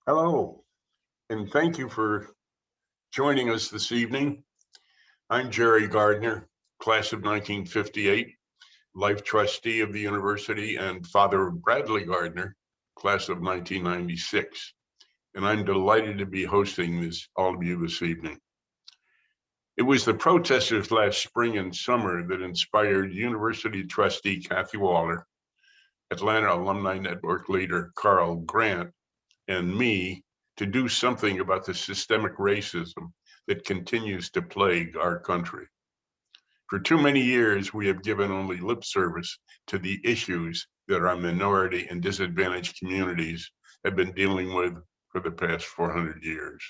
Hello, and thank you for joining us this evening. I'm Jerry Gardner, class of 1958, life trustee of the university, and father of Bradley Gardner, class of 1996. And I'm delighted to be hosting all of you this evening. It was the protesters last spring and summer that inspired university trustee Kathy Waller, Atlanta Alumni Network leader Carl Grant, and me to do something about the systemic racism that continues to plague our country. For too many years, we have given only lip service to the issues that our minority and disadvantaged communities have been dealing with for the past 400 years.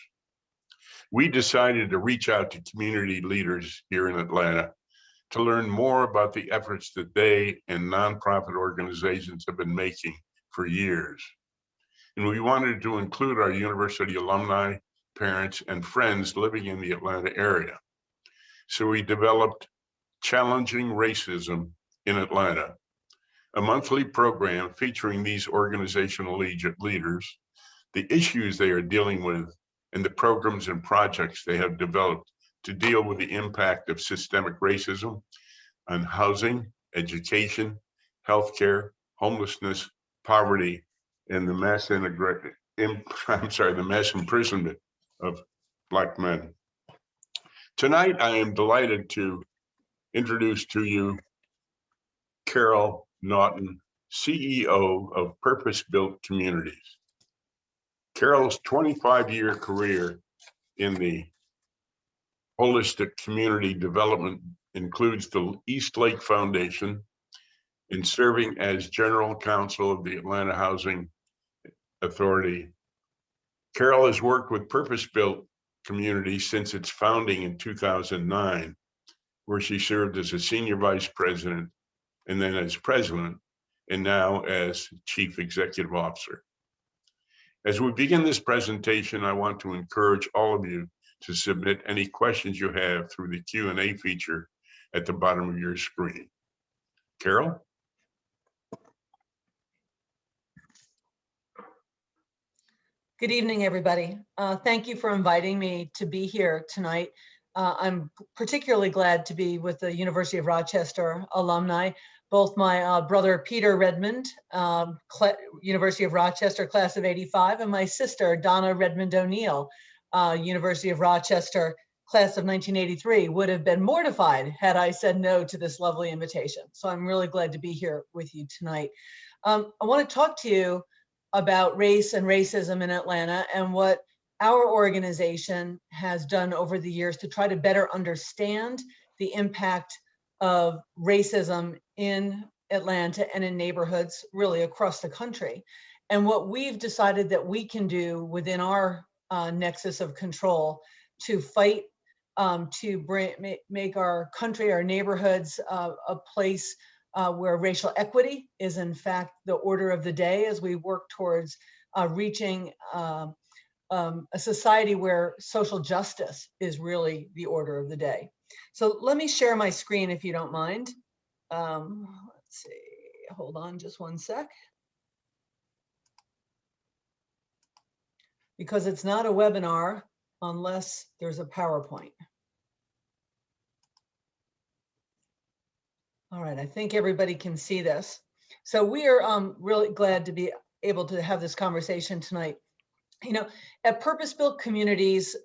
We decided to reach out to community leaders here in Atlanta to learn more about the efforts that they and nonprofit organizations have been making for years. And we wanted to include our university alumni, parents, and friends living in the Atlanta area. So we developed Challenging Racism in Atlanta, a monthly program featuring these organizational leaders, the issues they are dealing with, and the programs and projects they have developed to deal with the impact of systemic racism on housing, education, healthcare, homelessness, poverty, and the mass imprisonment of Black men. Tonight, I am delighted to introduce to you Carol Naughton, CEO of PurposeBuilt Communities. Carol's 25-year career in the holistic community development includes the Eastlake Foundation in serving as general counsel of the Atlanta Housing Authority. Carol has worked with PurposeBuilt Communities since its founding in 2009, where she served as a senior vice president and then as president, and now as chief executive officer. As we begin this presentation, I want to encourage all of you to submit any questions you have through the Q&A feature at the bottom of your screen. Carol? Good evening, everybody. Thank you for inviting me to be here tonight. I'm particularly glad to be with the University of Rochester alumni, both my brother Peter Redmond, University of Rochester, class of '85, and my sister Donna Redmond O'Neill, University of Rochester, class of 1983, would have been mortified had I said no to this lovely invitation. So I'm really glad to be here with you tonight. I want to talk to you about race and racism in Atlanta and what our organization has done over the years to try to better understand the impact of racism in Atlanta and in neighborhoods really across the country, and what we've decided that we can do within our nexus of control to fight, to make our country, our neighborhoods, a place where racial equity is in fact the order of the day as we work towards reaching a society where social justice is really the order of the day. So let me share my screen if you don't mind. Let's see, hold on just one sec. Because it's not a webinar unless there's a PowerPoint. All right, I think everybody can see this. So we are really glad to be able to have this conversation tonight. You know, at PurposeBuilt Communities,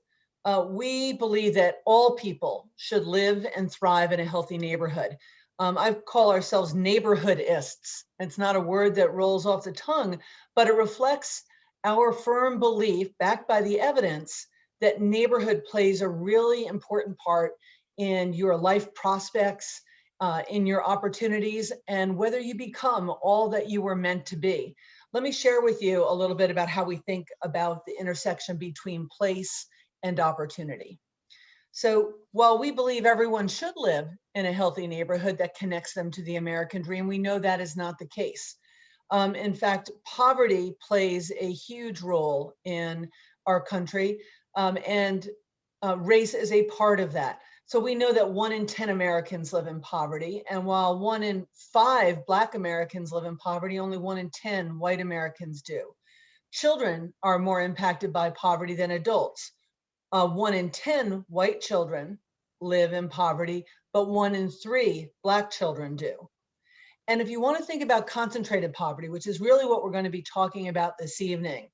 we believe that all people should live and thrive in a healthy neighborhood. I call ourselves Neighborhoodists. It's not a word that rolls off the tongue, but it reflects our firm belief, backed by the evidence, that neighborhood plays a really important part in your life prospects, in your opportunities, and whether you become all that you were meant to be. Let me share with you a little bit about how we think about the intersection between place and opportunity. So while we believe everyone should live in a healthy neighborhood that connects them to the American dream, we know that is not the case. In fact, poverty plays a huge role in our country, and race is a part of that. So we know that 1 in 10 Americans live in poverty, and while 1 in 5 Black Americans live in poverty, only 1 in 10 white Americans do. children are more impacted by poverty than adults. 1 in 10 white children live in poverty, but 1 in 3 Black children do. And if you want to think about concentrated poverty, which is really what we're going to be talking about this evening,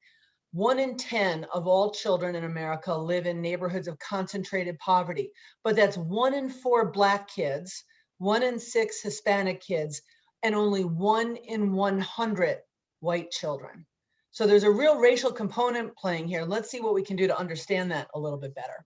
1 in 10 of all children in America live in neighborhoods of concentrated poverty, but that's 1 in 4 Black kids, 1 in 6 Hispanic kids, and only 1 in 100 white children. So there's a real racial component playing here. Let's see what we can do to understand that a little bit better.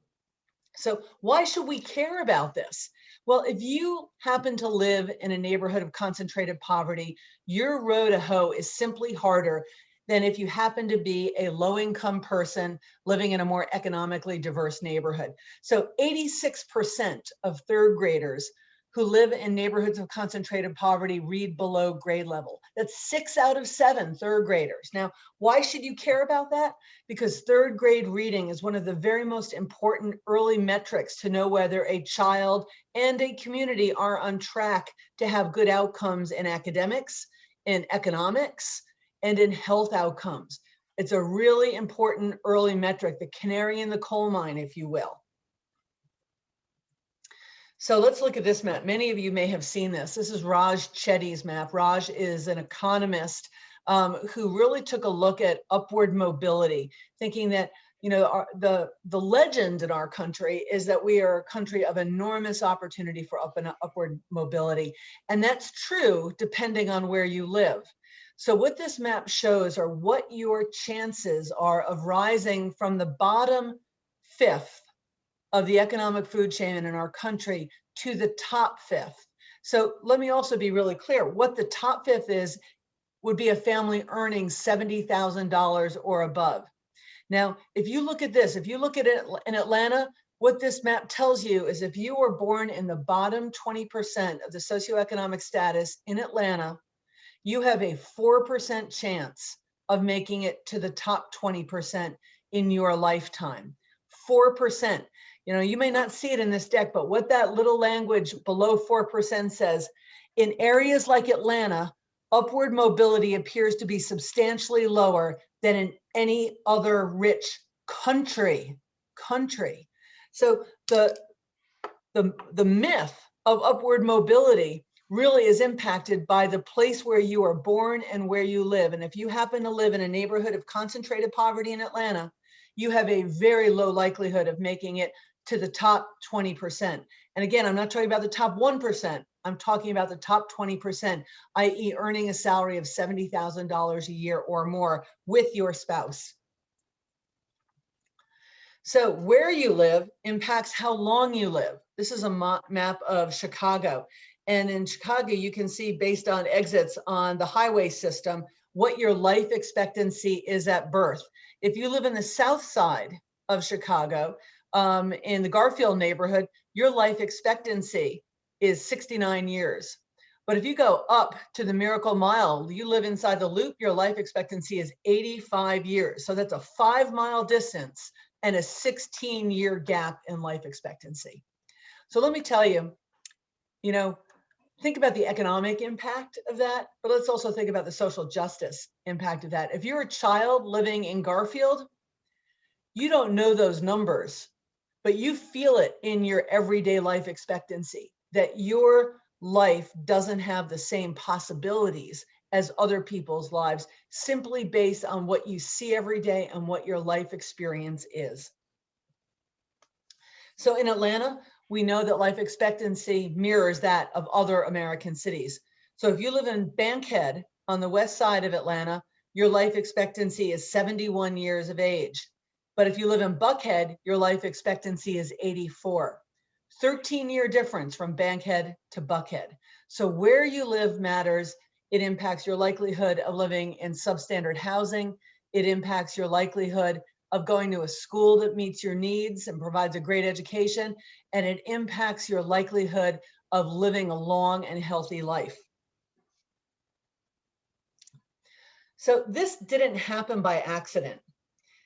So why should we care about this? Well, if you happen to live in a neighborhood of concentrated poverty, your road to hoe is simply harder than if you happen to be a low-income person living in a more economically diverse neighborhood. So 86% of third graders who live in neighborhoods of concentrated poverty read below grade level. That's 6 out of 7 third graders. Now, why should you care about that? Because third grade reading is one of the very most important early metrics to know whether a child and a community are on track to have good outcomes in academics, in economics, and in health outcomes. It's a really important early metric, the canary in the coal mine, if you will. So let's look at this map. Many of you may have seen this. This is Raj Chetty's map. Raj is an economist who really took a look at upward mobility, thinking that the legend in our country is that we are a country of enormous opportunity for upward mobility. And that's true depending on where you live. So what this map shows are what your chances are of rising from the bottom fifth of the economic food chain in our country to the top fifth. So let me also be really clear. What the top fifth is would be a family earning $70,000 or above. Now, if you look at this, if you look at it in Atlanta, what this map tells you is if you were born in the bottom 20% of the socioeconomic status in Atlanta, you have a 4% chance of making it to the top 20% in your lifetime. 4%. You may not see it in this deck, but what that little language below 4% says, in areas like Atlanta, upward mobility appears to be substantially lower than in any other rich country. So the myth of upward mobility really is impacted by the place where you are born and where you live. And if you happen to live in a neighborhood of concentrated poverty in Atlanta, you have a very low likelihood of making it to the top 20%. And again, I'm not talking about the top 1%. I'm talking about the top 20%, i.e. earning a salary of $70,000 a year or more with your spouse. So where you live impacts how long you live. This is a map of Chicago. And in Chicago, you can see based on exits on the highway system, what your life expectancy is at birth. If you live in the south side of Chicago, in the Garfield neighborhood, your life expectancy is 69 years. But if you go up to the Miracle Mile, you live inside the Loop, your life expectancy is 85 years. So that's a 5-mile distance and a 16-year gap in life expectancy. So let me tell you, think about the economic impact of that, but let's also think about the social justice impact of that. If you're a child living in Garfield, you don't know those numbers, but you feel it in your everyday life expectancy, that your life doesn't have the same possibilities as other people's lives, simply based on what you see every day and what your life experience is. So in Atlanta, we know that life expectancy mirrors that of other American cities. So if you live in Bankhead on the west side of Atlanta, your life expectancy is 71 years of age. But if you live in Buckhead, your life expectancy is 84. 13-year difference from Bankhead to Buckhead. So where you live matters. It impacts your likelihood of living in substandard housing. It impacts your likelihood of going to a school that meets your needs and provides a great education. And it impacts your likelihood of living a long and healthy life. So this didn't happen by accident.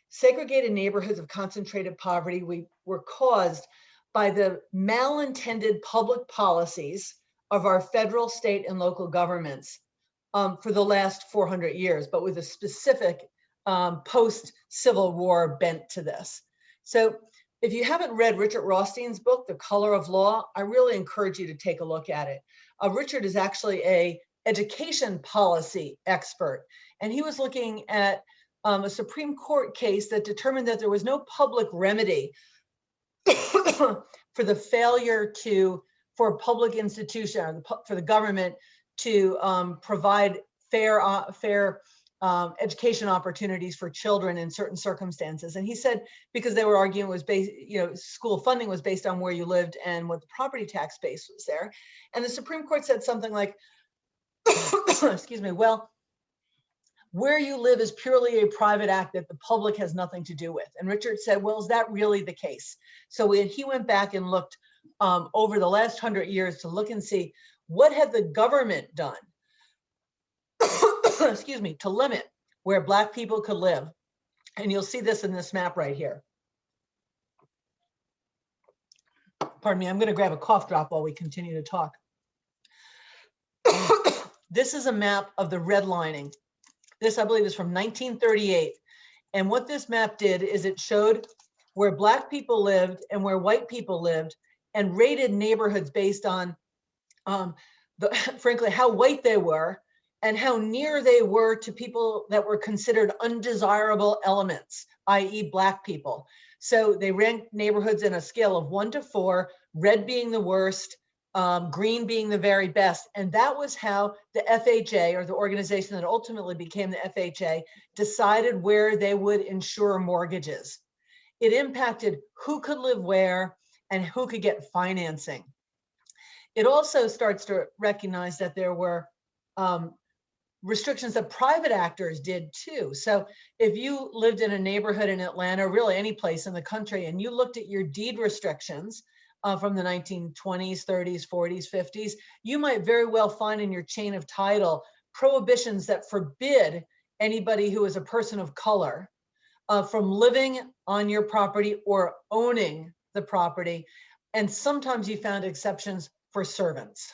Segregated neighborhoods of concentrated poverty were caused by the malintended public policies of our federal, state, and local governments for the last 400 years, but with a specific post-Civil War bent to this. So if you haven't read Richard Rothstein's book, The Color of Law, I really encourage you to take a look at it. Richard is actually a education policy expert, and he was looking at a Supreme Court case that determined that there was no public remedy for the failure for a public institution or for the government to provide fair education opportunities for children in certain circumstances. And he said, because they were arguing it was based, school funding was based on where you lived and what the property tax base was there. And the Supreme Court said something like, excuse me, well, where you live is purely a private act that the public has nothing to do with. And Richard said, well, is that really the case? So he went back and looked over the last 100 years to look and see what had the government done, excuse me, to limit where Black people could live. And you'll see this in this map right here. Pardon me, I'm going to grab a cough drop while we continue to talk. This is a map of the redlining. This, I believe, is from 1938. And what this map did is it showed where Black people lived and where white people lived and rated neighborhoods based on, frankly, how white they were and how near they were to people that were considered undesirable elements, i.e. Black people. So they ranked neighborhoods in a scale of 1 to 4, red being the worst, green being the very best. And that was how the FHA, or the organization that ultimately became the FHA, decided where they would insure mortgages. It impacted who could live where and who could get financing. It also starts to recognize that there were restrictions that private actors did too. So if you lived in a neighborhood in Atlanta, really any place in the country, and you looked at your deed restrictions from the 1920s, 30s, 40s, 50s, you might very well find in your chain of title prohibitions that forbid anybody who is a person of color from living on your property or owning the property. And sometimes you found exceptions for servants.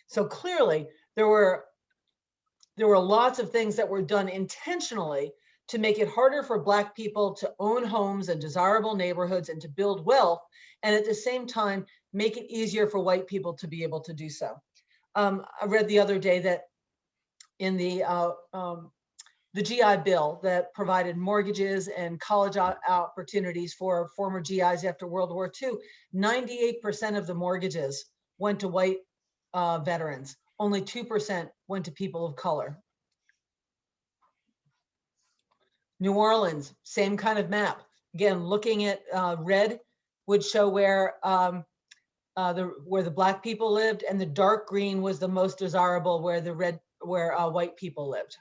So clearly there were lots of things that were done intentionally to make it harder for Black people to own homes in desirable neighborhoods and to build wealth, and at the same time, make it easier for white people to be able to do so. I read the other day that in the GI Bill that provided mortgages and college opportunities for former GIs after World War II, 98% of the mortgages went to white veterans. Only 2% went to people of color. New Orleans, same kind of map. Again, looking at red would show where the Black people lived, and the dark green was the most desirable, where white people lived.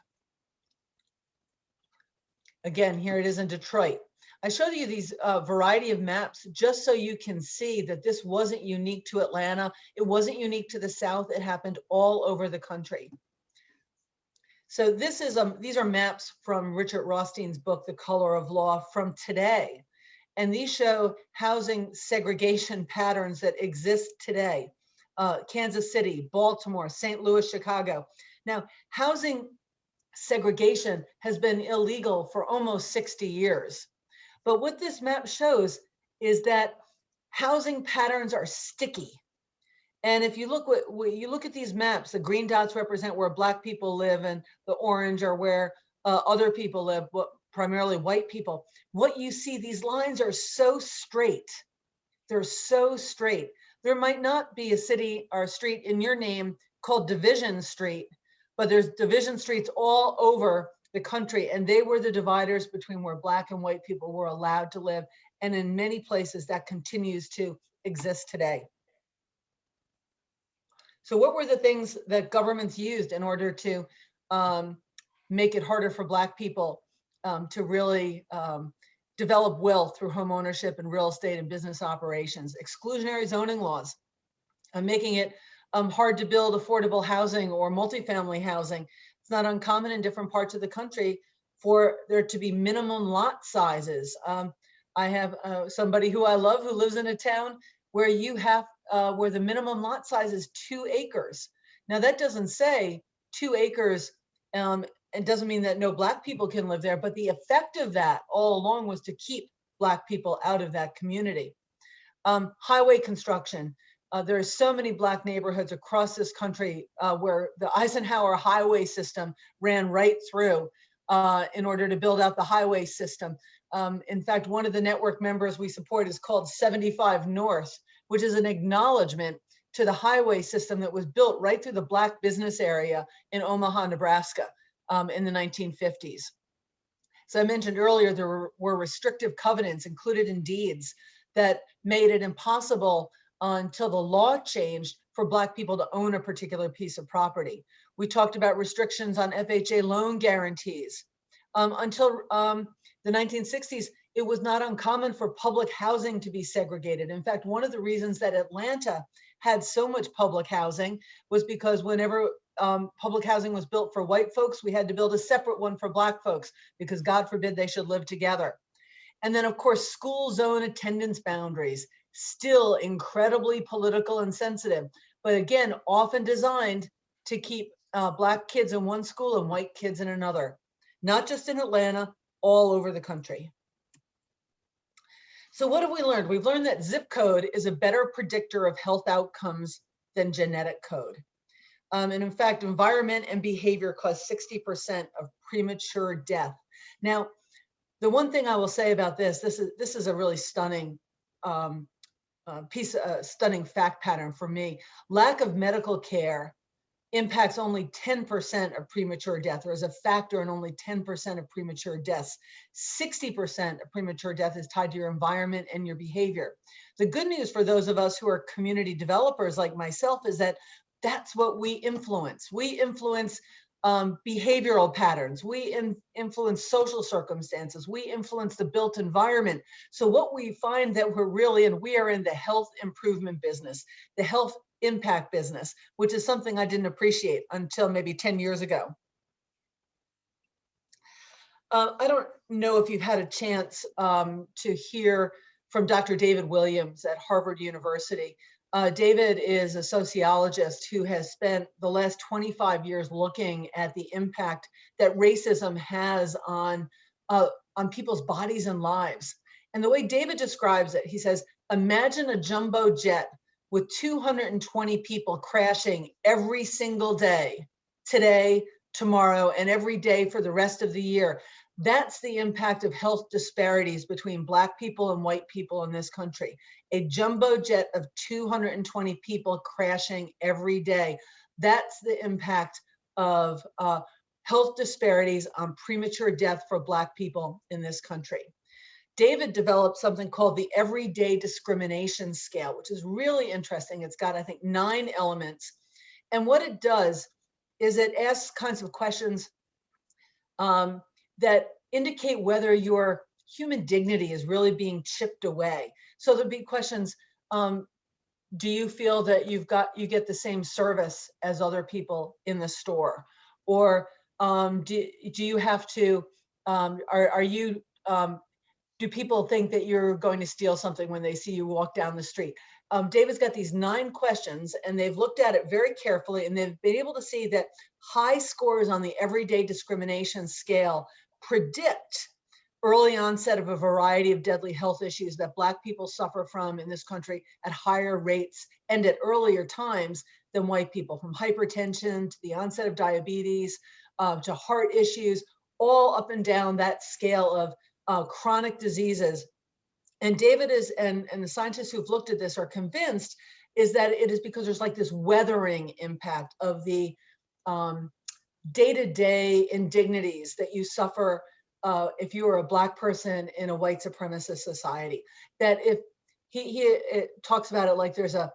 Again, here it is in Detroit. I showed you these variety of maps just so you can see that this wasn't unique to Atlanta. It wasn't unique to the South. It happened all over the country. So these are maps from Richard Rothstein's book, The Color of Law, from today. And these show housing segregation patterns that exist today. Kansas City, Baltimore, St. Louis, Chicago. Now, housing segregation has been illegal for almost 60 years. But what this map shows is that housing patterns are sticky. And if you look at these maps, the green dots represent where Black people live, and the orange are where other people live, primarily white people. What you see, these lines are so straight. They're so straight. There might not be a city or a street in your name called Division Street, but there's division streets all over the country, and they were the dividers between where Black and white people were allowed to live. And in many places that continues to exist today. So what were the things that governments used in order to make it harder for Black people to really develop wealth through home ownership and real estate and business operations? Exclusionary zoning laws, making it hard to build affordable housing or multifamily housing. It's not uncommon in different parts of the country for there to be minimum lot sizes. I have somebody who I love who lives in a town where where the minimum lot size is 2 acres. Now that doesn't say 2 acres it doesn't mean that no Black people can live there, but the effect of that all along was to keep Black people out of that community. Highway construction. There are so many Black neighborhoods across this country where the Eisenhower highway system ran right through in order to build out the highway system. In fact, one of the network members we support is called 75 North, which is an acknowledgement to the highway system that was built right through the Black business area in Omaha, Nebraska in the 1950s. So I mentioned earlier, there were restrictive covenants included in deeds that made it impossible until the law changed for Black people to own a particular piece of property. We talked about restrictions on FHA loan guarantees. Until the 1960s, it was not uncommon for public housing to be segregated. In fact, one of the reasons that Atlanta had so much public housing was because whenever public housing was built for white folks, we had to build a separate one for Black folks because God forbid they should live together. And then of course, school zone attendance boundaries, still incredibly political and sensitive, but again, often designed to keep Black kids in one school and white kids in another, not just in Atlanta, all over the country. So what have we learned? We've learned that zip code is a better predictor of health outcomes than genetic code. And in fact, environment and behavior cause 60% of premature death. Now, the one thing I will say about this is a really stunning stunning fact pattern for me. Lack of medical care impacts only 10% of premature death, or is a factor in only 10% of premature deaths. 60% of premature death is tied to your environment and your behavior. The good news for those of us who are community developers like myself is that that's what we influence. We influence behavioral patterns. We influence social circumstances. We influence the built environment. So what we find that we are in the health improvement business, the health impact business, which is something I didn't appreciate until maybe 10 years ago. I don't know if you've had a chance to hear from Dr. David Williams at Harvard University. David is a sociologist who has spent the last 25 years looking at the impact that racism has on people's bodies and lives. And the way David describes it, he says, imagine a jumbo jet with 220 people crashing every single day, today, tomorrow, and every day for the rest of the year. That's the impact of health disparities between Black people and white people in this country. A jumbo jet of 220 people crashing every day. That's the impact of health disparities on premature death for Black people in this country. David developed something called the Everyday Discrimination Scale, which is really interesting. It's got, I think, 9 elements. And what it does is it asks kinds of questions that indicate whether your human dignity is really being chipped away. So there'd be questions, do you feel that you get the same service as other people in the store? Or do you have to, do people think that you're going to steal something when they see you walk down the street? David's got these 9 questions, and they've looked at it very carefully, and they've been able to see that high scores on the Everyday Discrimination Scale predict early onset of a variety of deadly health issues that Black people suffer from in this country at higher rates and at earlier times than white people, from hypertension to the onset of diabetes, to heart issues, all up and down that scale of chronic diseases. And David and the scientists who've looked at this are convinced is that it is because there's like this weathering impact of the day-to-day indignities that you suffer if you are a Black person in a white supremacist society. That if he talks about it like there's a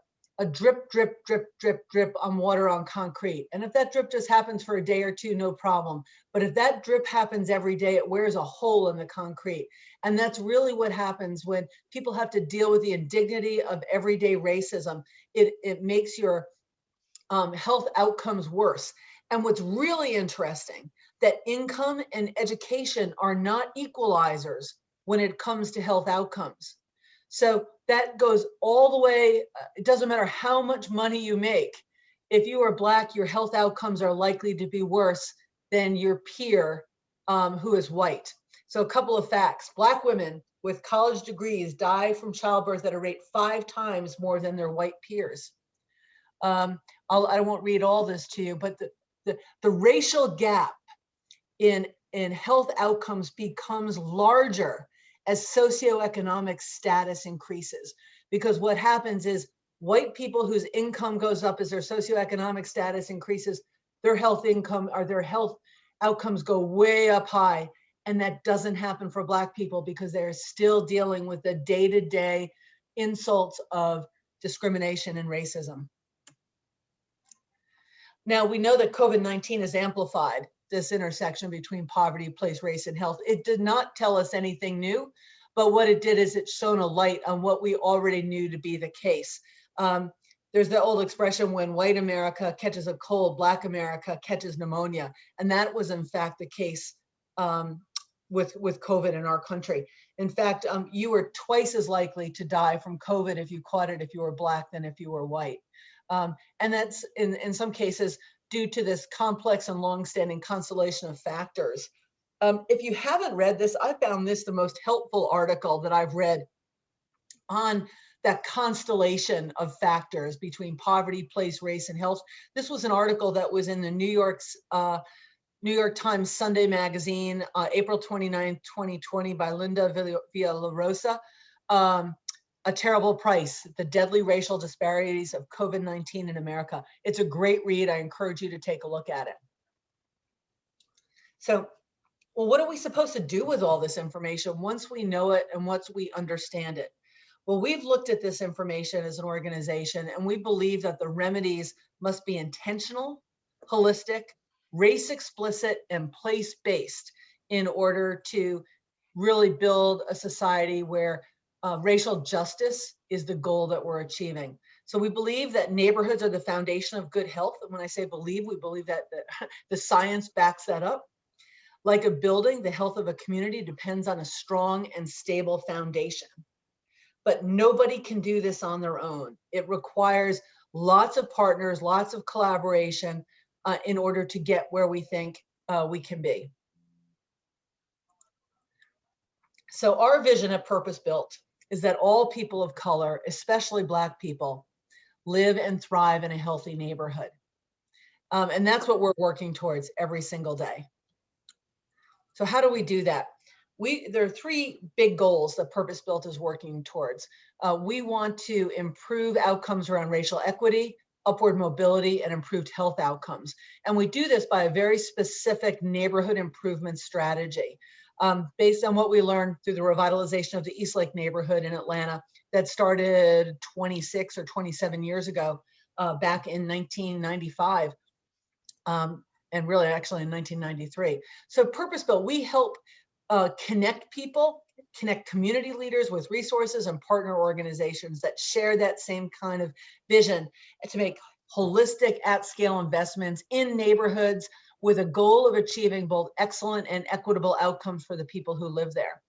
drip, drip, drip, drip, drip on water on concrete. And if that drip just happens for a day or two, no problem. But if that drip happens every day, it wears a hole in the concrete. And that's really what happens when people have to deal with the indignity of everyday racism. It makes your health outcomes worse. And what's really interesting, that income and education are not equalizers when it comes to health outcomes. So that goes all the way, it doesn't matter how much money you make. If you are Black, your health outcomes are likely to be worse than your peer who is white. So a couple of facts: Black women with college degrees die from childbirth at a rate 5 times more than their white peers. I won't read all this to you, but the racial gap in health outcomes becomes larger as socioeconomic status increases. Because what happens is white people whose income goes up as their socioeconomic status increases, their health outcomes go way up high. And that doesn't happen for Black people because they're still dealing with the day-to-day insults of discrimination and racism. Now, we know that COVID-19 has amplified this intersection between poverty, place, race, and health. It did not tell us anything new, but what it did is it shone a light on what we already knew to be the case. There's the old expression, when white America catches a cold, Black America catches pneumonia. And that was in fact the case with COVID in our country. In fact, you were twice as likely to die from COVID if you caught it if you were Black than if you were white. And that's in some cases due to this complex and longstanding constellation of factors. If you haven't read this, I found this the most helpful article that I've read on that constellation of factors between poverty, place, race, and health. This was an article that was in the New York Times Sunday magazine, April 29, 2020, by Linda Villarosa. A Terrible Price, The Deadly Racial Disparities of COVID-19 in America. It's a great read. I encourage you to take a look at it. So, well, what are we supposed to do with all this information once we know it and once we understand it? Well, we've looked at this information as an organization, and we believe that the remedies must be intentional, holistic, race explicit, and place-based in order to really build a society where racial justice is the goal that we're achieving. So we believe that neighborhoods are the foundation of good health. And when I say believe, we believe that the science backs that up. Like a building, the health of a community depends on a strong and stable foundation. But nobody can do this on their own. It requires lots of partners, lots of collaboration in order to get where we think we can be. So our vision at PurposeBuilt is that all people of color, especially Black people, live and thrive in a healthy neighborhood. And that's what we're working towards every single day. So how do we do that? There are 3 big goals that PurposeBuilt is working towards. We want to improve outcomes around racial equity, upward mobility, and improved health outcomes. And we do this by a very specific neighborhood improvement strategy. Based on what we learned through the revitalization of the Eastlake neighborhood in Atlanta that started 26 or 27 years ago, back in 1995, and really actually in 1993. So PurposeBuilt, we help connect people, connect community leaders with resources and partner organizations that share that same kind of vision to make holistic at-scale investments in neighborhoods with a goal of achieving both excellent and equitable outcomes for the people who live there.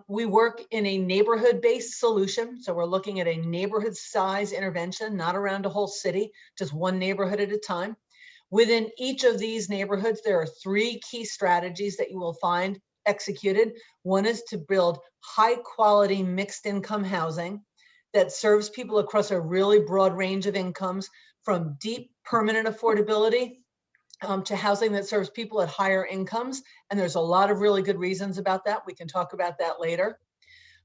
We work in a neighborhood-based solution. So we're looking at a neighborhood size intervention, not around a whole city, just one neighborhood at a time. Within each of these neighborhoods, there are 3 key strategies that you will find executed. One is to build high quality mixed income housing that serves people across a really broad range of incomes, from deep permanent affordability to housing that serves people at higher incomes. And there's a lot of really good reasons about that. We can talk about that later.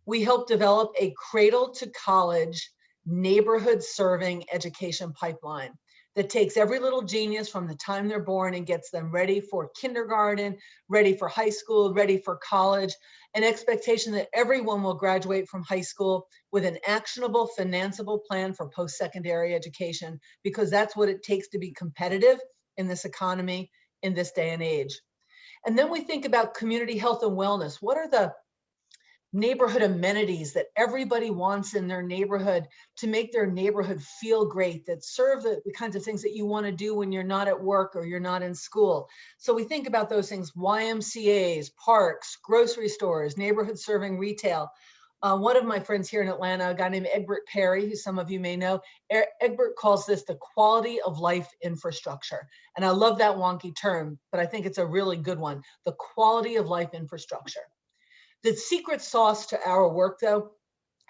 We help develop a cradle to college neighborhood serving education pipeline that takes every little genius from the time they're born and gets them ready for kindergarten, ready for high school, ready for college, an expectation that everyone will graduate from high school with an actionable, financeable plan for post-secondary education, because that's what it takes to be competitive in this economy, in this day and age. And then we think about community health and wellness. What are the neighborhood amenities that everybody wants in their neighborhood to make their neighborhood feel great, that serve the kinds of things that you want to do when you're not at work or you're not in school? So we think about those things: YMCAs, parks, grocery stores, neighborhood serving retail. One of my friends here in Atlanta, a guy named Egbert Perry, who some of you may know, Egbert calls this the quality of life infrastructure. And I love that wonky term, but I think it's a really good one, the quality of life infrastructure. The secret sauce to our work, though,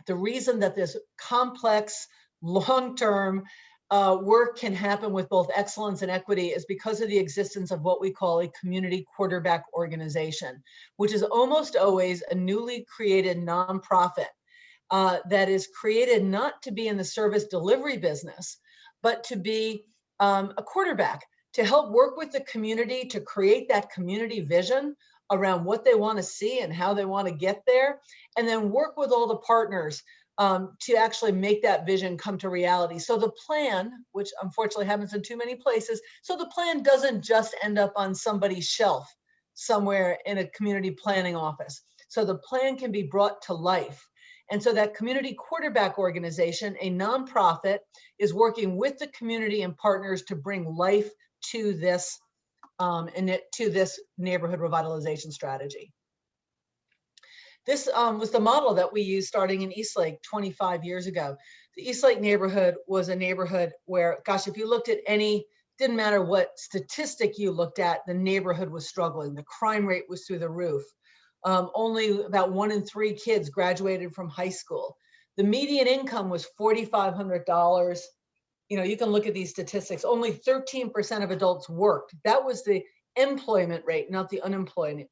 the reason that this complex, long-term work can happen with both excellence and equity is because of the existence of what we call a community quarterback organization, which is almost always a newly created nonprofit that is created not to be in the service delivery business, but to be a quarterback, to help work with the community to create that community vision around what they want to see and how they want to get there, and then work with all the partners to actually make that vision come to reality. So the plan, which unfortunately happens in too many places, so the plan doesn't just end up on somebody's shelf somewhere in a community planning office. So the plan can be brought to life. And so that community quarterback organization, a nonprofit, is working with the community and partners to bring life to this neighborhood revitalization strategy. This was the model that we used starting in Eastlake 25 years ago. The Eastlake neighborhood was a neighborhood where, gosh, if you looked at didn't matter what statistic you looked at, the neighborhood was struggling. The crime rate was through the roof. Only about 1 in 3 kids graduated from high school. The median income was $4,500. You can look at these statistics. Only 13% of adults worked. That was the employment rate, not the unemployment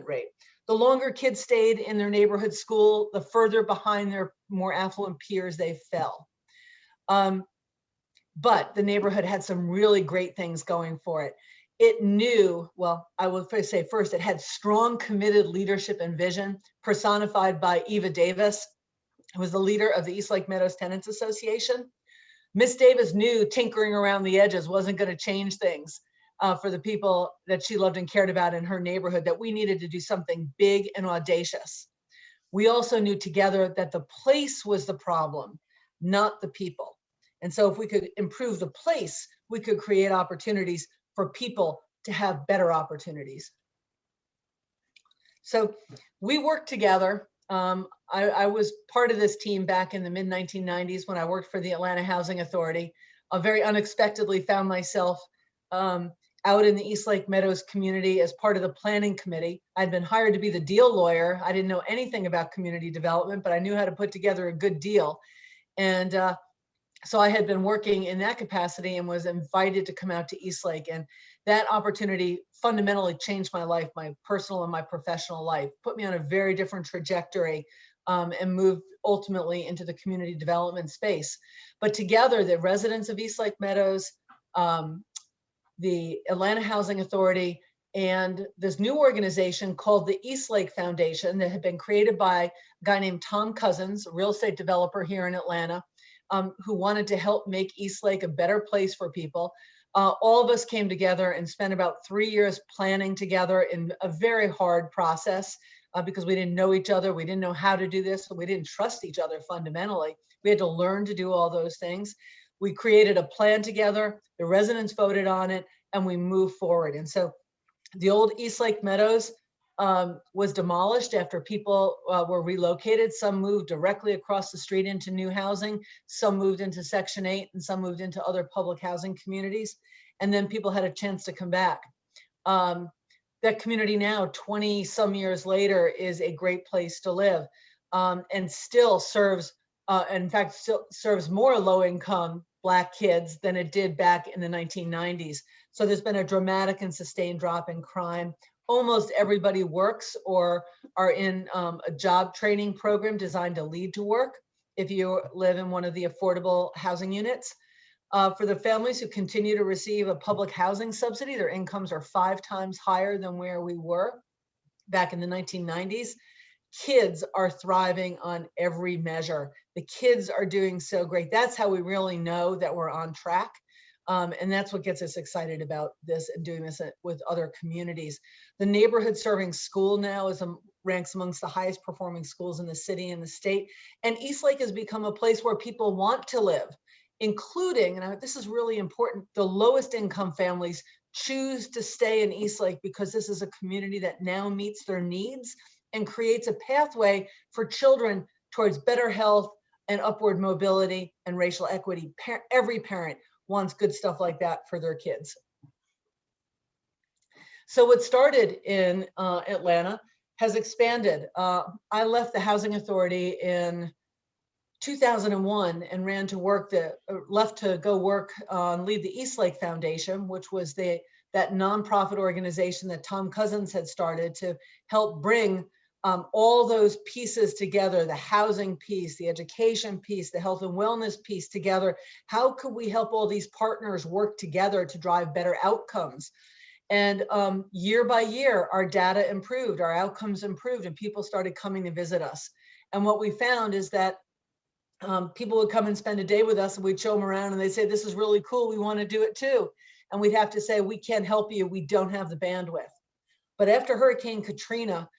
rate. The longer kids stayed in their neighborhood school, the further behind their more affluent peers they fell. But the neighborhood had some really great things going for it. It knew, well, I will say first, it had strong, committed leadership and vision personified by Eva Davis, who was the leader of the Eastlake Meadows Tenants Association. Miss Davis knew tinkering around the edges wasn't going to change things for the people that she loved and cared about in her neighborhood, that we needed to do something big and audacious. We also knew together that the place was the problem, not the people. And so if we could improve the place, we could create opportunities for people to have better opportunities. So we worked together. I was part of this team back in the mid-1990s when I worked for the Atlanta Housing Authority. I very unexpectedly found myself out in the Eastlake Meadows community as part of the planning committee. I'd been hired to be the deal lawyer. I didn't know anything about community development, but I knew how to put together a good deal. And so I had been working in that capacity and was invited to come out to Eastlake. And that opportunity fundamentally changed my life, my personal and my professional life, put me on a very different trajectory and moved ultimately into the community development space. But together, the residents of Eastlake Meadows, the Atlanta Housing Authority, and this new organization called the Eastlake Foundation that had been created by a guy named Tom Cousins, a real estate developer here in Atlanta, who wanted to help make Eastlake a better place for people. All of us came together and spent about 3 years planning together in a very hard process because we didn't know each other. We didn't know how to do this. We didn't trust each other fundamentally. We had to learn to do all those things. We created a plan together. The residents voted on it, and we moved forward. And so the old Eastlake Meadows was demolished after people were relocated. Some moved directly across the street into new housing. Some moved into Section 8, and some moved into other public housing communities. And then people had a chance to come back. That community now, 20 some years later, is a great place to live and still serves, in fact, still serves more low-income Black kids than it did back in the 1990s. So there's been a dramatic and sustained drop in crime. Almost everybody works or are in a job training program designed to lead to work if you live in one of the affordable housing units. For the families who continue to receive a public housing subsidy, their incomes are 5 times higher than where we were back in the 1990s. Kids are thriving on every measure. The kids are doing so great. That's how we really know that we're on track. And that's what gets us excited about this and doing this with other communities. The neighborhood serving school now ranks amongst the highest performing schools in the city and the state. And Eastlake has become a place where people want to live, including, and this is really important, the lowest income families choose to stay in Eastlake because this is a community that now meets their needs and creates a pathway for children towards better health and upward mobility and racial equity. Every parent wants good stuff like that for their kids. So what started in Atlanta has expanded. I left the Housing Authority in 2001 and ran to work left to go work lead the Eastlake Foundation, which was that nonprofit organization that Tom Cousins had started to help bring all those pieces together, the housing piece, the education piece, the health and wellness piece together. How could we help all these partners work together to drive better outcomes? And year by year, our data improved, our outcomes improved, and people started coming to visit us. And what we found is that people would come and spend a day with us, and we'd show them around, and they'd say, "This is really cool. We want to do it too." And we'd have to say, "We can't help you. We don't have the bandwidth." But after Hurricane Katrina,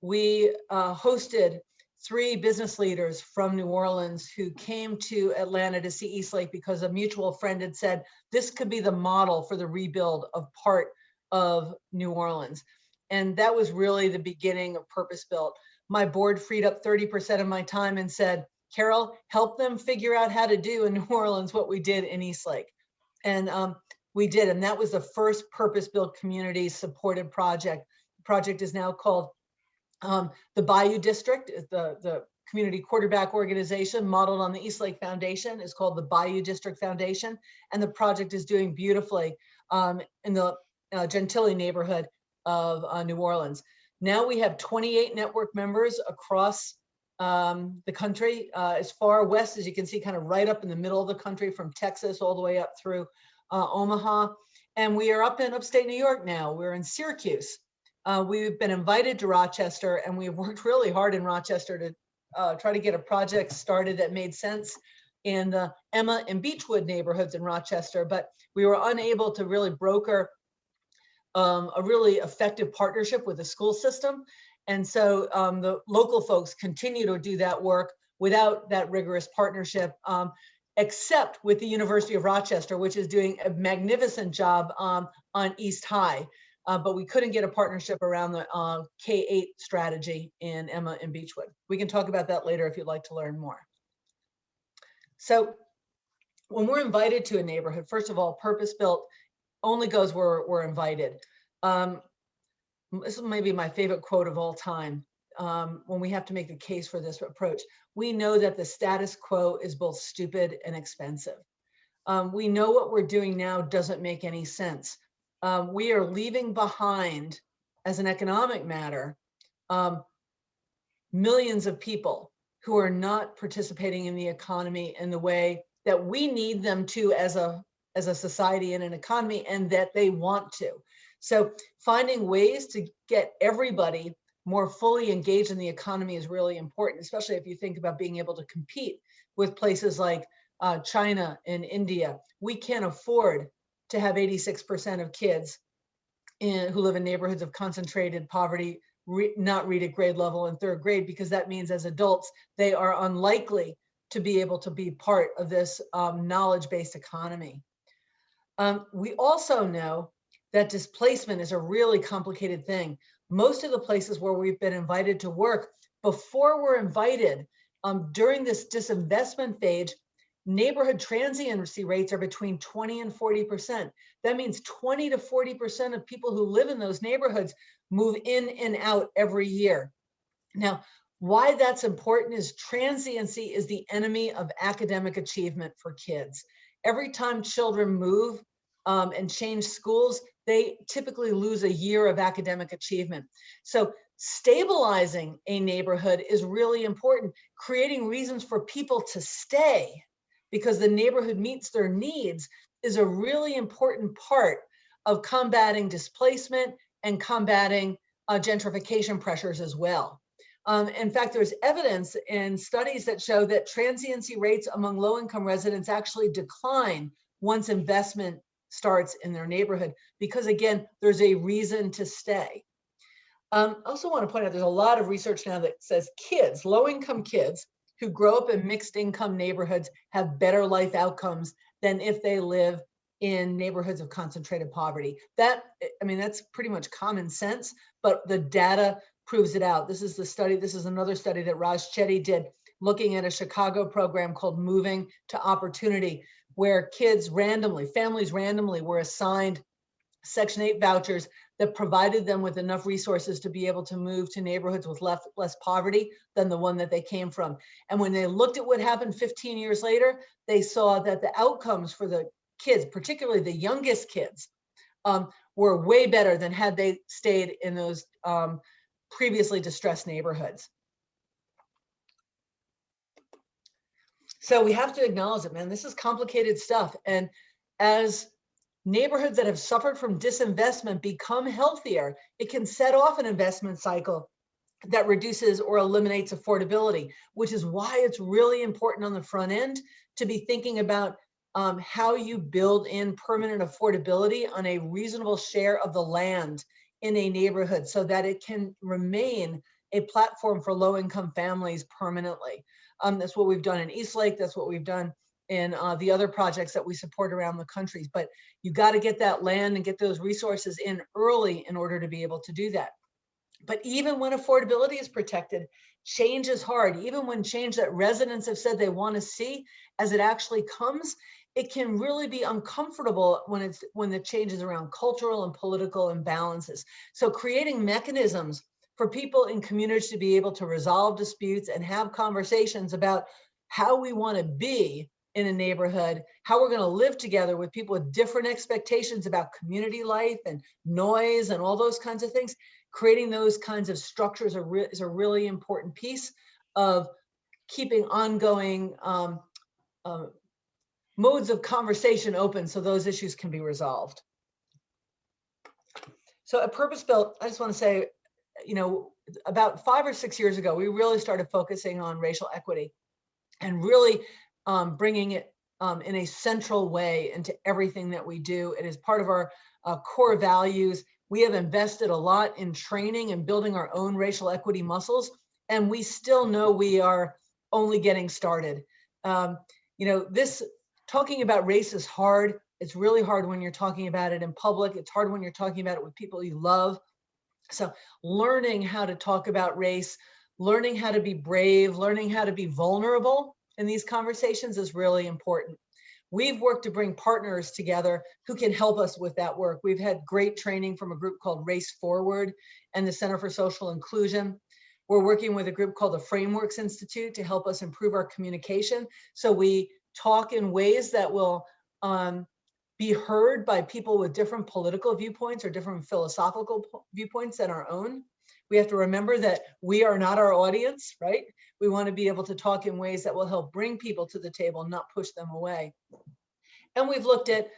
we hosted 3 business leaders from New Orleans who came to Atlanta to see Eastlake because a mutual friend had said, this could be the model for the rebuild of part of New Orleans. And that was really the beginning of Purpose Built. My board freed up 30% of my time and said, Carol, help them figure out how to do in New Orleans what we did in Eastlake. And we did, and that was the first Purpose-Built community supported project. The project is now called the Bayou District. The community quarterback organization modeled on the Eastlake Foundation is called the Bayou District Foundation. And the project is doing beautifully in the Gentilly neighborhood of New Orleans. Now we have 28 network members across the country, as far west as you can see, kind of right up in the middle of the country, from Texas all the way up through Omaha. And we are up in upstate New York now. We're in Syracuse. We've been invited to Rochester, and we've worked really hard in Rochester to try to get a project started that made sense in the Emma and Beechwood neighborhoods in Rochester, but we were unable to really broker a really effective partnership with the school system. And so the local folks continue to do that work without that rigorous partnership, except with the University of Rochester, which is doing a magnificent job on East High. But we couldn't get a partnership around the K-8 strategy in Emma and Beechwood. We can talk about that later if you'd like to learn more. So when we're invited to a neighborhood, first of all, Purpose Built only goes where we're invited. This is maybe my favorite quote of all time when we have to make the case for this approach. We know that the status quo is both stupid and expensive. We know what we're doing now doesn't make any sense. We are leaving behind, as an economic matter, millions of people who are not participating in the economy in the way that we need them to as a society and an economy, and that they want to. So finding ways to get everybody more fully engaged in the economy is really important, especially if you think about being able to compete with places like China and India. We can't afford to have 86% of kids who live in neighborhoods of concentrated poverty not read at grade level in 3rd grade, because that means as adults, they are unlikely to be able to be part of this knowledge-based economy. We also know that displacement is a really complicated thing. Most of the places where we've been invited to work, before we're invited, during this disinvestment phase, neighborhood transiency rates are between 20 and 40%. That means 20 to 40% of people who live in those neighborhoods move in and out every year. Now, why that's important is transiency is the enemy of academic achievement for kids. Every time children move and change schools, they typically lose a year of academic achievement. So stabilizing a neighborhood is really important. Creating reasons for people to stay because the neighborhood meets their needs is a really important part of combating displacement and combating gentrification pressures as well. In fact, there's evidence in studies that show that transiency rates among low-income residents actually decline once investment starts in their neighborhood, because again, there's a reason to stay. I also want to point out there's a lot of research now that says kids, low-income kids who grow up in mixed income neighborhoods have better life outcomes than if they live in neighborhoods of concentrated poverty. That, I mean, that's pretty much common sense, but the data proves it out. This is the study. This is another study that Raj Chetty did, looking at a Chicago program called Moving to Opportunity, where kids randomly, families randomly were assigned Section 8 vouchers that provided them with enough resources to be able to move to neighborhoods with less poverty than the one that they came from. And when they looked at what happened 15 years later, they saw that the outcomes for the kids, particularly the youngest kids, were way better than had they stayed in those previously distressed neighborhoods. So we have to acknowledge it, man. This is complicated stuff. And as neighborhoods that have suffered from disinvestment become healthier, it can set off an investment cycle that reduces or eliminates affordability, which is why it's really important on the front end to be thinking about how you build in permanent affordability on a reasonable share of the land in a neighborhood so that it can remain a platform for low-income families permanently. That's what we've done in Eastlake. That's what we've done in the other projects that we support around the country. But you got to get that land and get those resources in early in order to be able to do that. But even when affordability is protected, change is hard. Even when change that residents have said they want to see, as it actually comes, it can really be uncomfortable when the change is around cultural and political imbalances. So creating mechanisms for people in communities to be able to resolve disputes and have conversations about how we want to be in a neighborhood, how we're going to live together with people with different expectations about community life and noise and all those kinds of things. Creating those kinds of structures is a really important piece of keeping ongoing modes of conversation open so those issues can be resolved. So at PurposeBuilt, I just want to say, about 5 or 6 years ago, we really started focusing on racial equity and really bringing it in a central way into everything that we do. It is part of our core values. We have invested a lot in training and building our own racial equity muscles, and we still know we are only getting started. This talking about race is hard. It's really hard when you're talking about it in public. It's hard when you're talking about it with people you love. So learning how to talk about race, learning how to be brave, learning how to be vulnerable in these conversations is really important. We've worked to bring partners together who can help us with that work. We've had great training from a group called Race Forward and the Center for Social Inclusion. We're working with a group called the Frameworks Institute to help us improve our communication. So we talk in ways that will be heard by people with different political viewpoints or different philosophical viewpoints than our own. We have to remember that we are not our audience, right? We want to be able to talk in ways that will help bring people to the table, not push them away. And we've looked at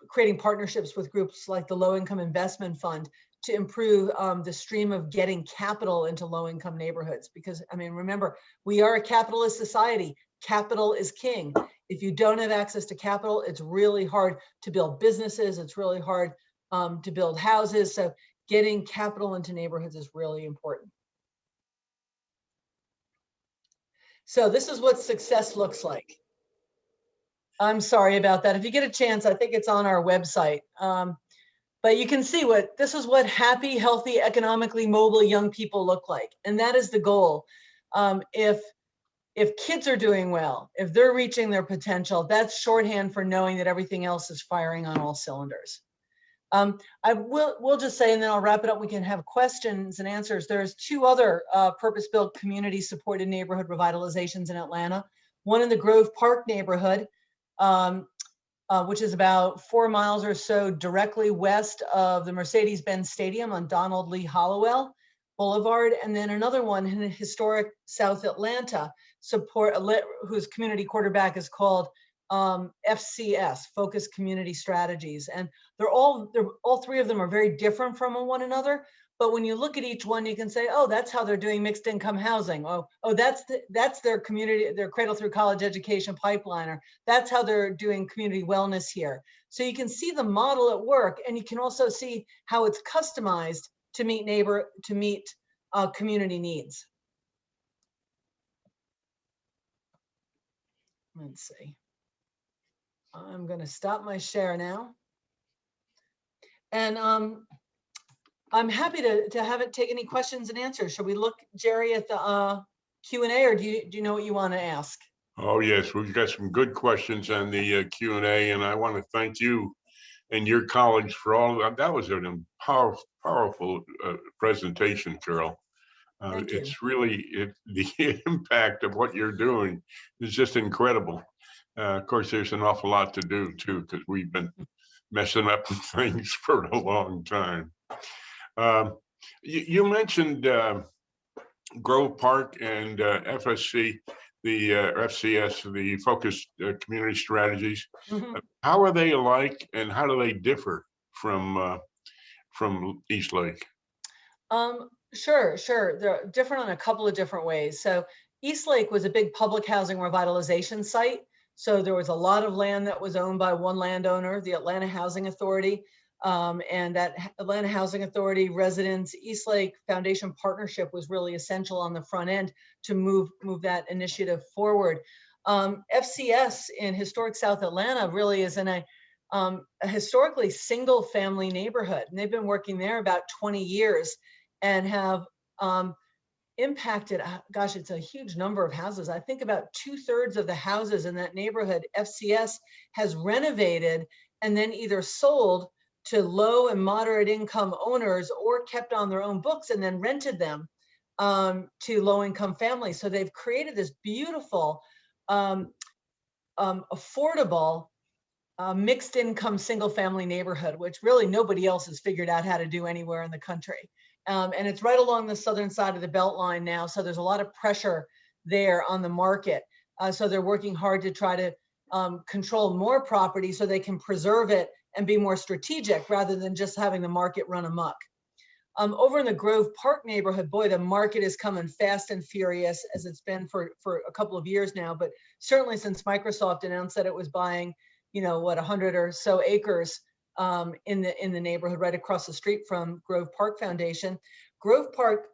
creating partnerships with groups like the Low Income Investment Fund to improve the stream of getting capital into low income neighborhoods. Because, remember, we are a capitalist society. Capital is king. If you don't have access to capital, it's really hard to build businesses. It's really hard to build houses. So getting capital into neighborhoods is really important. So this is what success looks like. I'm sorry about that. If you get a chance, I think it's on our website. But you can see this is what happy, healthy, economically mobile young people look like. And that is the goal. If kids are doing well, if they're reaching their potential, that's shorthand for knowing that everything else is firing on all cylinders. We'll just say, and then I'll wrap it up. We can have questions and answers. There's 2 other purpose-built community supported neighborhood revitalizations in Atlanta. One in the Grove Park neighborhood, which is about 4 miles or so directly west of the Mercedes-Benz Stadium on Donald Lee Hollowell Boulevard. And then another one in historic South Atlanta, whose community quarterback is called FCS, Focused Community Strategies. And all 3 of them are very different from one another. But when you look at each one, you can say, oh, that's how they're doing mixed income housing. Oh, that's their community, their cradle through college education pipeline, or that's how they're doing community wellness here. So you can see the model at work, and you can also see how it's customized to meet community needs. Let's see. I'm going to stop my share now. And I'm happy to have it take any questions and answers. Should we look, Jerry, at the Q&A, or do you know what you want to ask? Oh, yes, we've got some good questions on the Q&A, and I want to thank you and your colleagues for all that. That was a powerful presentation, Carol. Thank you. It's really, the impact of what you're doing is just incredible. Of course, there's an awful lot to do too, because we've been messing up things for a long time. You mentioned Grove Park and FSC, the FCS, the focused community strategies. Mhm. How are they alike, and how do they differ from Eastlake? Sure. They're different on a couple of different ways. So Eastlake was a big public housing revitalization site. So there was a lot of land that was owned by one landowner, the Atlanta Housing Authority. And that Atlanta Housing Authority residents Eastlake Foundation partnership was really essential on the front end to move that initiative forward. FCS in historic South Atlanta really is in a historically single family neighborhood. And they've been working there about 20 years and have impacted, gosh, it's a huge number of houses. I think about 2/3 of the houses in that neighborhood, FCS has renovated and then either sold to low and moderate income owners or kept on their own books and then rented them to low income families. So they've created this beautiful, affordable, mixed income single family neighborhood, which really nobody else has figured out how to do anywhere in the country. And it's right along the southern side of the Beltline now. So there's a lot of pressure there on the market. So they're working hard to try to control more property so they can preserve it and be more strategic rather than just having the market run amok. Over in the Grove Park neighborhood, boy, the market is coming fast and furious, as it's been for a couple of years now, but certainly since Microsoft announced that it was buying, 100 or so acres in the neighborhood right across the street from Grove Park Foundation. Grove Park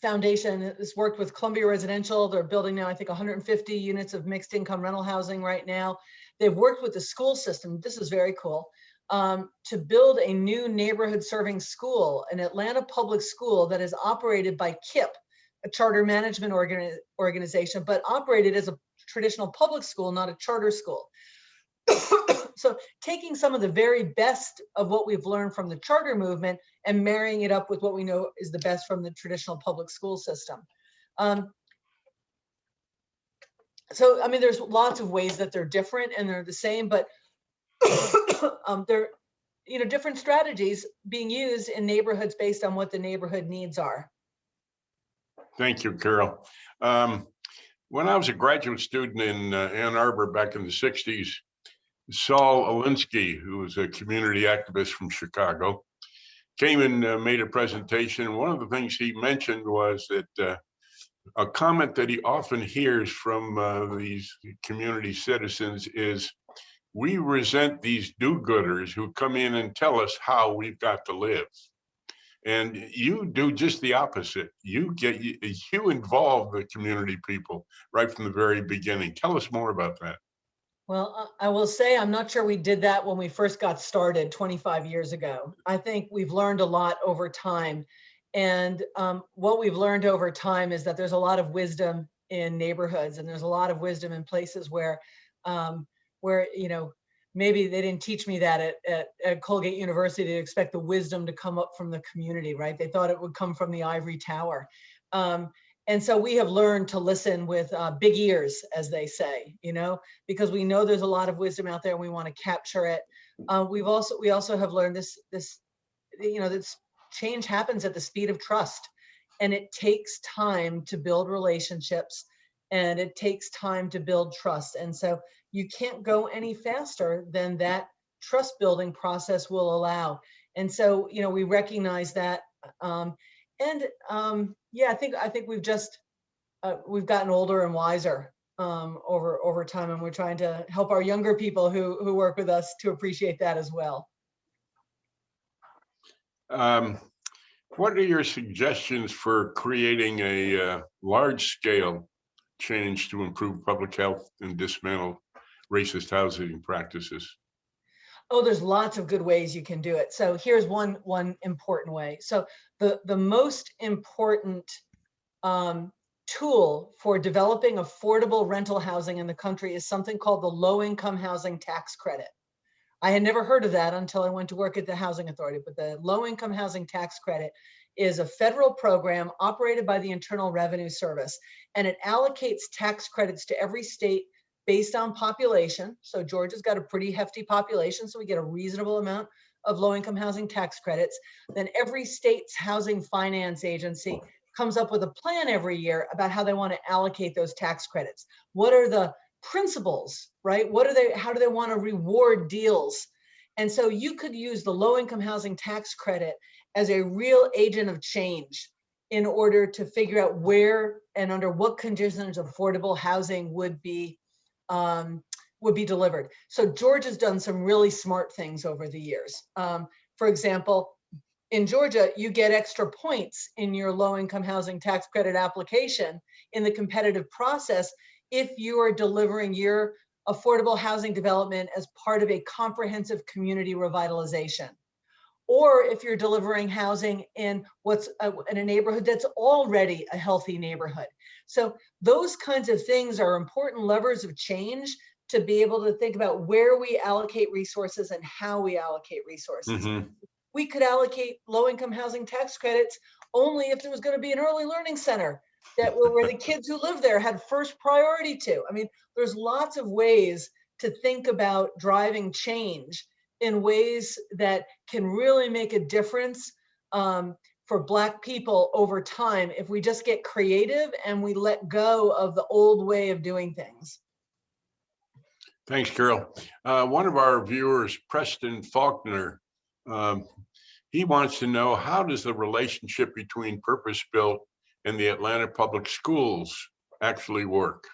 Foundation has worked with Columbia Residential. They're building now, I think, 150 units of mixed income rental housing right now. They've worked with the school system. This is very cool. To build a new neighborhood serving school, an Atlanta public school that is operated by KIP, a charter management organization, but operated as a traditional public school, not a charter school. So taking some of the very best of what we've learned from the charter movement and marrying it up with what we know is the best from the traditional public school system. So, I mean, there's lots of ways that they're different and they're the same, but they're, different strategies being used in neighborhoods based on what the neighborhood needs are. Thank you, Carol. When I was a graduate student in Ann Arbor back in the 60s, Saul Alinsky, who was a community activist from Chicago, came and made a presentation. One of the things he mentioned was that a comment that he often hears from these community citizens is, we resent these do-gooders who come in and tell us how we've got to live. And you do just the opposite. You involve the community people right from the very beginning. Tell us more about that. Well, I will say I'm not sure we did that when we first got started 25 years ago. I think we've learned a lot over time. And what we've learned over time is that there's a lot of wisdom in neighborhoods, and there's a lot of wisdom in places where maybe they didn't teach me that at Colgate University to expect the wisdom to come up from the community, right? They thought it would come from the ivory tower. And so we have learned to listen with big ears, as they say, because we know there's a lot of wisdom out there and we want to capture it. We also have learned this change happens at the speed of trust, and it takes time to build relationships, and it takes time to build trust. And so you can't go any faster than that trust building process will allow. And so, we recognize that. I think we've gotten older and wiser over time, and we're trying to help our younger people who work with us to appreciate that as well. What are your suggestions for creating a large-scale change to improve public health and dismantle racist housing practices? Oh, there's lots of good ways you can do it. So here's one important way. So the most important tool for developing affordable rental housing in the country is something called the Low-Income Housing Tax Credit. I had never heard of that until I went to work at the Housing Authority, but the Low-Income Housing Tax Credit is a federal program operated by the Internal Revenue Service, and it allocates tax credits to every state based on population. So Georgia's got a pretty hefty population, so we get a reasonable amount of low-income housing tax credits. Then every state's housing finance agency comes up with a plan every year about how they want to allocate those tax credits. What are the principles, right? How do they want to reward deals? And so you could use the low-income housing tax credit as a real agent of change in order to figure out where and under what conditions affordable housing would be delivered. So Georgia's done some really smart things over the years. For example, in Georgia, you get extra points in your low-income housing tax credit application in the competitive process if you are delivering your affordable housing development as part of a comprehensive community revitalization, or if you're delivering housing in in a neighborhood that's already a healthy neighborhood. So those kinds of things are important levers of change to be able to think about where we allocate resources and how we allocate resources. Mm-hmm. We could allocate low-income housing tax credits only if there was going to be an early learning center where the kids who live there had first priority to. I mean, there's lots of ways to think about driving change in ways that can really make a difference for Black people over time if we just get creative and we let go of the old way of doing things. Thanks, Carol. One of our viewers, Preston Faulkner, he wants to know, how does the relationship between PurposeBuilt and the Atlanta Public Schools actually work?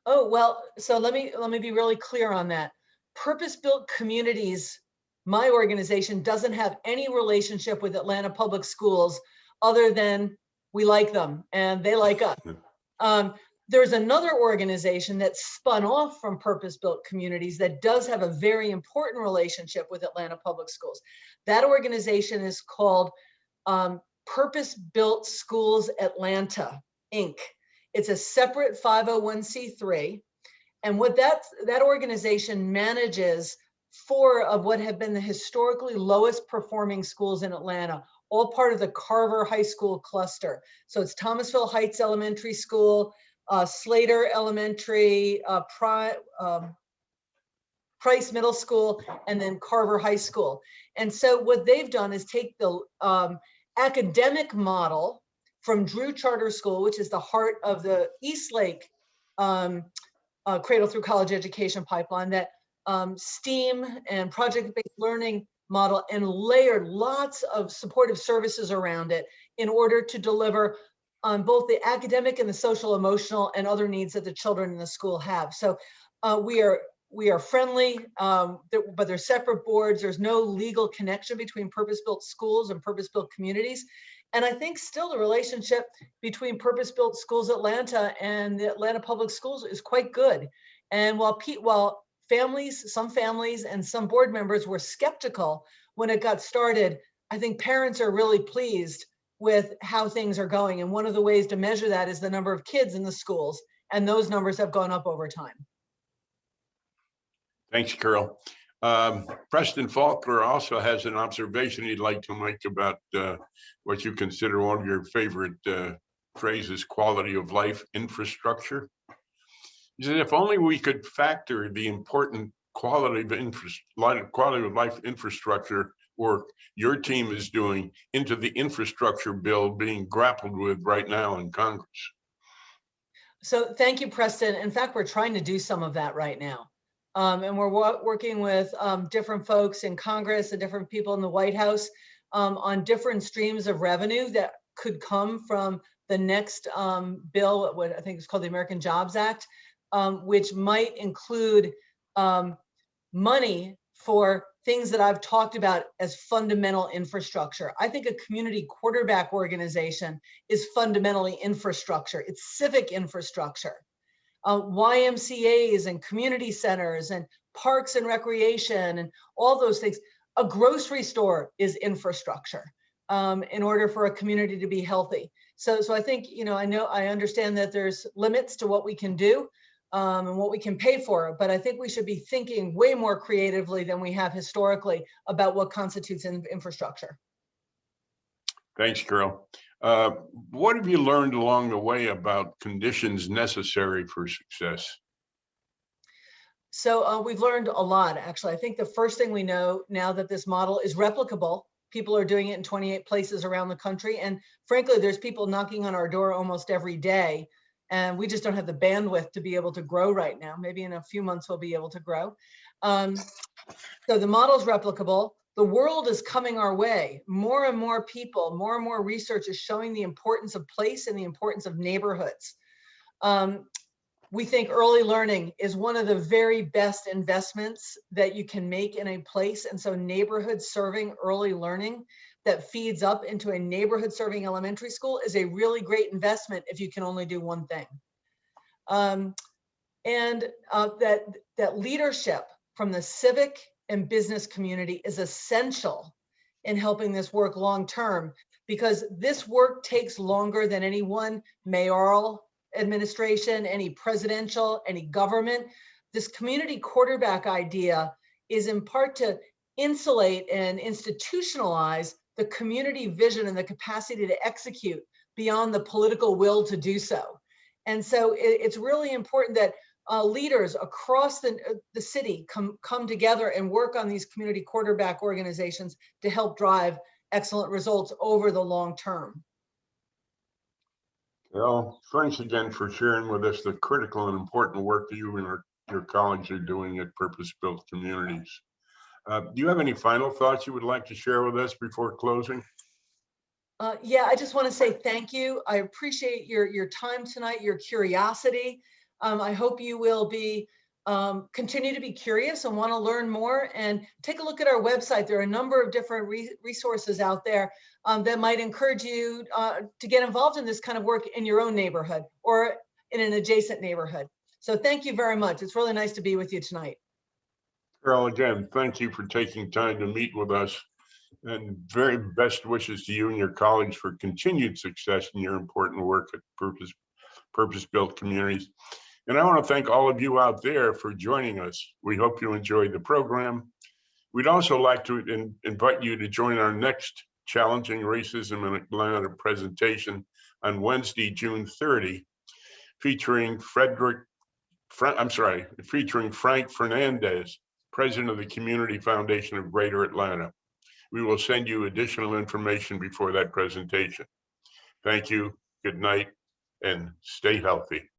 Oh, well, so let me be really clear on that. PurposeBuilt Communities, my organization, doesn't have any relationship with Atlanta Public Schools other than we like them and they like us. There's another organization that spun off from PurposeBuilt Communities that does have a very important relationship with Atlanta Public Schools. That organization is called PurposeBuilt Schools Atlanta, Inc. It's a separate 501c3. And what that organization manages 4 of what have been the historically lowest performing schools in Atlanta, all part of the Carver High School cluster. So it's Thomasville Heights Elementary School, Slater Elementary, Price Middle School, and then Carver High School. And so what they've done is take the academic model from Drew Charter School, which is the heart of the Eastlake cradle through college education pipeline, that STEAM and project-based learning model, and layered lots of supportive services around it in order to deliver on both the academic and the social, emotional, and other needs that the children in the school have. So we are friendly, but they're separate boards. There's no legal connection between PurposeBuilt Schools and PurposeBuilt Communities. And I think still the relationship between PurposeBuilt Schools Atlanta and the Atlanta Public Schools is quite good. And while some families and some board members were skeptical when it got started, I think parents are really pleased with how things are going. And one of the ways to measure that is the number of kids in the schools. And those numbers have gone up over time. Thanks, Carol. Preston Faulkner also has an observation he'd like to make about what you consider one of your favorite phrases, quality of life infrastructure. He said, if only we could factor the important quality of life infrastructure work your team is doing into the infrastructure bill being grappled with right now in Congress. So thank you, Preston. In fact, we're trying to do some of that right now. And we're working with different folks in Congress and different people in the White House on different streams of revenue that could come from the next bill, what I think is called the American Jobs Act, which might include money for things that I've talked about as fundamental infrastructure. I think a community quarterback organization is fundamentally infrastructure. It's civic infrastructure. YMCAs and community centers and parks and recreation and all those things. A grocery store is infrastructure in order for a community to be healthy. So I think, I understand that there's limits to what we can do and what we can pay for, but I think we should be thinking way more creatively than we have historically about what constitutes infrastructure. Thanks, Carol. What have you learned along the way about conditions necessary for success? So we've learned a lot, actually. I think the first thing we know now that this model is replicable. People are doing it in 28 places around the country. And frankly, there's people knocking on our door almost every day. And we just don't have the bandwidth to be able to grow right now. Maybe in a few months, we'll be able to grow. So the model is replicable. The world is coming our way. More and more people, more and more research is showing the importance of place and the importance of neighborhoods. We think early learning is one of the very best investments that you can make in a place. And so neighborhood serving early learning that feeds up into a neighborhood serving elementary school is a really great investment if you can only do one thing. That leadership from the civic and business community is essential in helping this work long term, because this work takes longer than any one mayoral administration, any presidential, any government. This community quarterback idea is in part to insulate and institutionalize the community vision and the capacity to execute beyond the political will to do so. And so it's really important that leaders across the city come together and work on these community quarterback organizations to help drive excellent results over the long term. Well, thanks again for sharing with us the critical and important work that you and your colleagues are doing at Purpose-Built Communities. Do you have any final thoughts you would like to share with us before closing? Yeah, I just want to say thank you. I appreciate your time tonight, your curiosity. I hope you will be continue to be curious and want to learn more, and take a look at our website. There are a number of different resources out there that might encourage you to get involved in this kind of work in your own neighborhood or in an adjacent neighborhood. So thank you very much. It's really nice to be with you tonight. Carol, again, thank you for taking time to meet with us, and very best wishes to you and your colleagues for continued success in your important work at Purpose-Built Communities. And I want to thank all of you out there for joining us. We hope you enjoyed the program. We'd also like to invite you to join our next Challenging Racism in Atlanta presentation on Wednesday, June 30, featuring Frank Fernandez, President of the Community Foundation of Greater Atlanta. We will send you additional information before that presentation. Thank you, good night, and stay healthy.